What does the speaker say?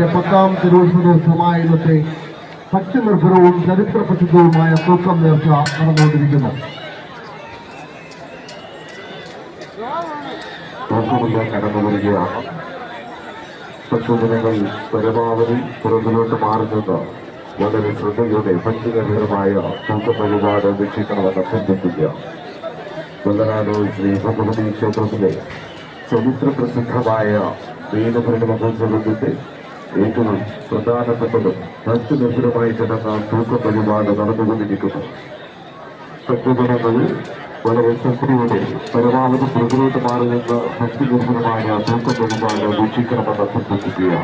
10ാം തിരുവോത്സവമായ ഇന്നത്തെ ഭക്തിനിർഭരവും ചരിത്ര പ്രസിദ്ധവുമായ തൂക്കം നേർച്ച നടന്നുകൊണ്ടിരിക്കുന്നു. കടന്നു വരികയാണ്. ഭക്തജനങ്ങൾ പരമാവധി പുറകിലോട്ട് മാറുന്നത് വളരെ ശ്രദ്ധയോടെ ഭക്തിനിർഭരമായ തൂക്കം വഴിപാട് വീക്ഷിക്കണമെന്ന് അഭ്യർത്ഥിക്കുക. കൊല്ലനാട് ശ്രീ ഭഗവതി ക്ഷേത്രത്തിലെ ചരിത്ര പ്രസിദ്ധമായ വീരഭരണ മഹോത്സവത്തിന്റെ ഏറ്റവും പ്രധാനപ്പെട്ടതും ഭക്തിനിർഭരമായ ചടങ്ങ് തൂക്കം വഴിപാട് നടന്നുകൊണ്ടിരിക്കുന്നു. ഭക്തജനങ്ങൾ വളരെ ശ്രദ്ധയോടെ പരമാവധി പുറകിലോട്ട് മാറി നിന്ന് ഭക്തിനിർഭരമായ തൂക്കം വഴിപാട് വീക്ഷിക്കണമെന്ന് അഭ്യർത്ഥിക്കുക.